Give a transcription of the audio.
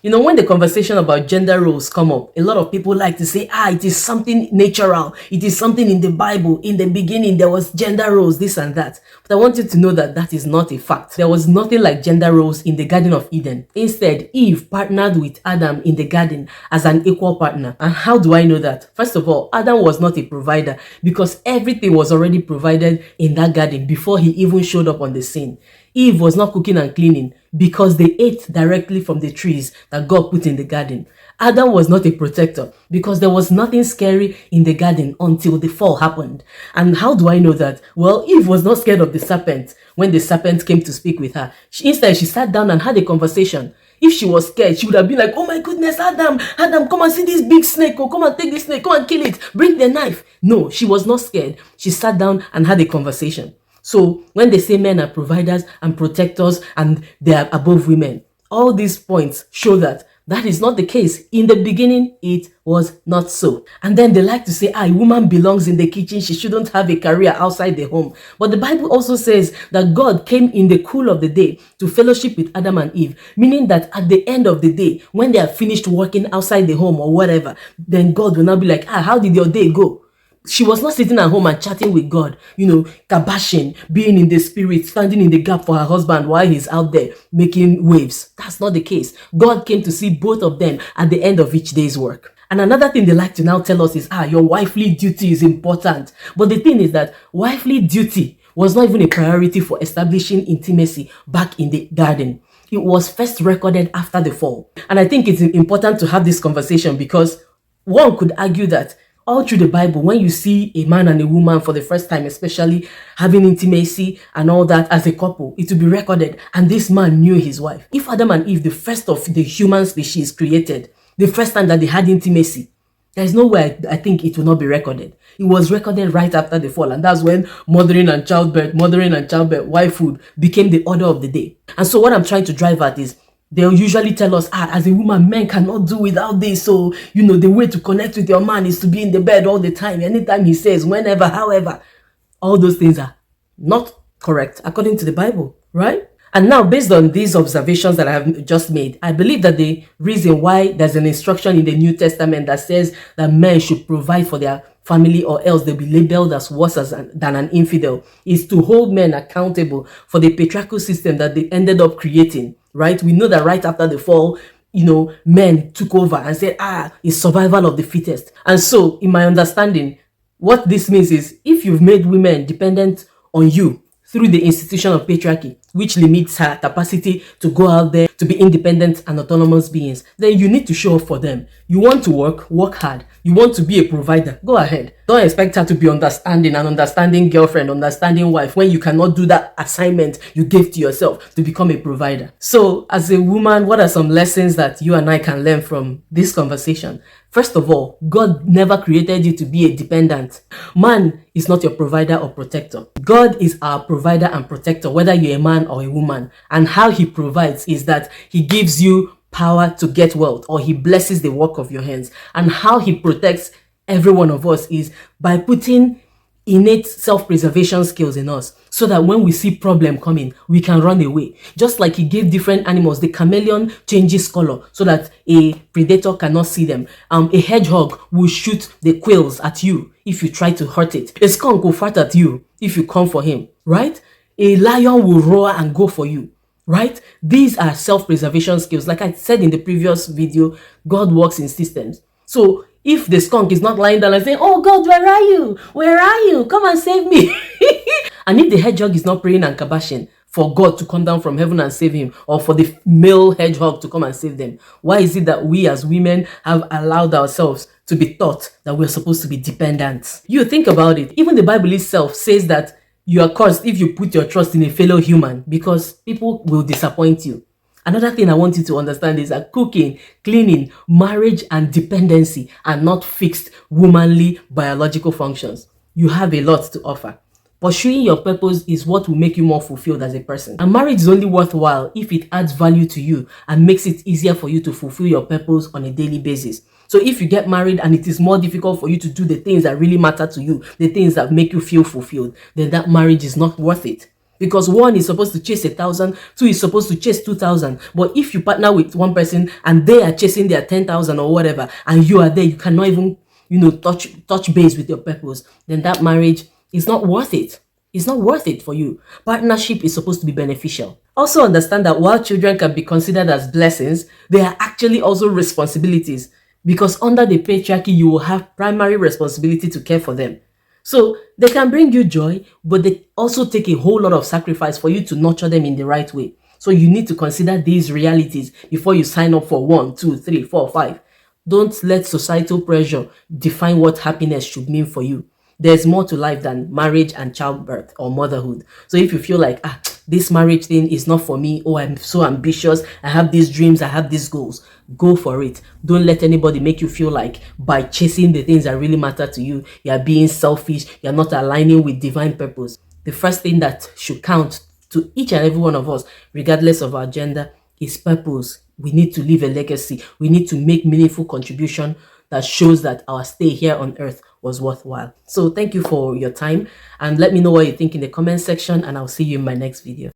When the conversation about gender roles come up, a lot of people like to say, it is something natural. It is something in the Bible. In the beginning, there was gender roles, this and that. But I want you to know that that is not a fact. There was nothing like gender roles in the Garden of Eden. Instead, Eve partnered with Adam in the garden as an equal partner. And how do I know that? First of all, Adam was not a provider because everything was already provided in that garden before he even showed up on the scene. Eve was not cooking and cleaning because they ate directly from the trees that God put in the garden. Adam was not a protector because there was nothing scary in the garden until the fall happened. And how do I know that? Well, Eve was not scared of the serpent when the serpent came to speak with her. Instead, she sat down and had a conversation. If she was scared, she would have been like, oh my goodness, Adam, come and see this big snake. Oh, come and take this snake. Come and kill it. Bring the knife. No, she was not scared. She sat down and had a conversation. So when they say men are providers and protectors and they are above women, all these points show that that is not the case. In the beginning, it was not so. And then they like to say, a woman belongs in the kitchen. She shouldn't have a career outside the home. But the Bible also says that God came in the cool of the day to fellowship with Adam and Eve, meaning that at the end of the day, when they are finished working outside the home or whatever, then God will now be like, how did your day go? She was not sitting at home and chatting with God, kabashing, being in the spirit, standing in the gap for her husband while he's out there making waves. That's not the case. God came to see both of them at the end of each day's work. And another thing they like to now tell us is, your wifely duty is important. But the thing is that wifely duty was not even a priority for establishing intimacy back in the garden. It was first recorded after the fall. And I think it's important to have this conversation because one could argue that all through the Bible, when you see a man and a woman for the first time, especially having intimacy and all that as a couple, it will be recorded. And this man knew his wife. If Adam and Eve, the first of the human species created, the first time that they had intimacy, there is no way I think it will not be recorded. It was recorded right after the fall. And that's when mothering and childbirth, wifehood became the order of the day. And so what I'm trying to drive at is, they'll usually tell us, as a woman, men cannot do without this. So, the way to connect with your man is to be in the bed all the time. Anytime he says, whenever, however, all those things are not correct according to the Bible, right? And now, based on these observations that I have just made, I believe that the reason why there's an instruction in the New Testament that says that men should provide for their family or else they'll be labeled as worse than an infidel is to hold men accountable for the patriarchal system that they ended up creating. Right? We know that right after the fall, men took over and said, it's survival of the fittest. And so, in my understanding, what this means is if you've made women dependent on you through the institution of patriarchy, which limits her capacity to go out there to be independent and autonomous beings, then you need to show up for them. You want to work hard. You want to be a provider, go ahead. Don't expect her to be an understanding girlfriend, understanding wife, when you cannot do that assignment you gave to yourself to become a provider. So, as a woman, what are some lessons that you and I can learn from this conversation? First of all, God never created you to be a dependent. Man is not your provider or protector. God is our provider and protector, whether you're a man or a woman. And how he provides is that he gives you power to get wealth, or he blesses the work of your hands. And how he protects every one of us is by putting innate self-preservation skills in us, so that when we see problem coming, we can run away. Just like he gave different animals, the chameleon changes color so that a predator cannot see them. A hedgehog will shoot the quills at you if you try to hurt it. A skunk will fart at you if you come for him, right? A lion will roar and go for you, right? These are self-preservation skills. Like I said in the previous video, God works in systems. So if the skunk is not lying down and saying, oh God, where are you? Where are you? Come and save me. And if the hedgehog is not praying and kabashing for God to come down from heaven and save him, or for the male hedgehog to come and save them, why is it that we as women have allowed ourselves to be taught that we're supposed to be dependent? You think about it. Even the Bible itself says that you are cursed if you put your trust in a fellow human, because people will disappoint you. Another thing I want you to understand is that cooking, cleaning, marriage, and dependency are not fixed womanly biological functions. You have a lot to offer. Pursuing your purpose is what will make you more fulfilled as a person. And marriage is only worthwhile if it adds value to you and makes it easier for you to fulfill your purpose on a daily basis. So if you get married and it is more difficult for you to do the things that really matter to you, the things that make you feel fulfilled, then that marriage is not worth it. because one is supposed to chase 1,000, two is supposed to chase 2,000. But if you partner with one person and they are chasing their 10,000 or whatever, and you are there, you cannot even, touch base with your purpose, then that marriage is not worth it. It's not worth it for you. Partnership is supposed to be beneficial. Also understand that while children can be considered as blessings, they are actually also responsibilities, because under the patriarchy, you will have primary responsibility to care for them. So they can bring you joy, but they also take a whole lot of sacrifice for you to nurture them in the right way. So you need to consider these realities before you sign up for 1, 2, 3, 4, 5. Don't let societal pressure define what happiness should mean for you. There's more to life than marriage and childbirth or motherhood. So if you feel like, this marriage thing is not for me, oh, I'm so ambitious, I have these dreams, I have these goals, go for it. Don't let anybody make you feel like by chasing the things that really matter to you, you're being selfish, you're not aligning with divine purpose. The first thing that should count to each and every one of us, regardless of our gender, is purpose. We need to leave a legacy. We need to make meaningful contribution that shows that our stay here on earth was worthwhile. So thank you for your time, and let me know what you think in the comment section, and I'll see you in my next video.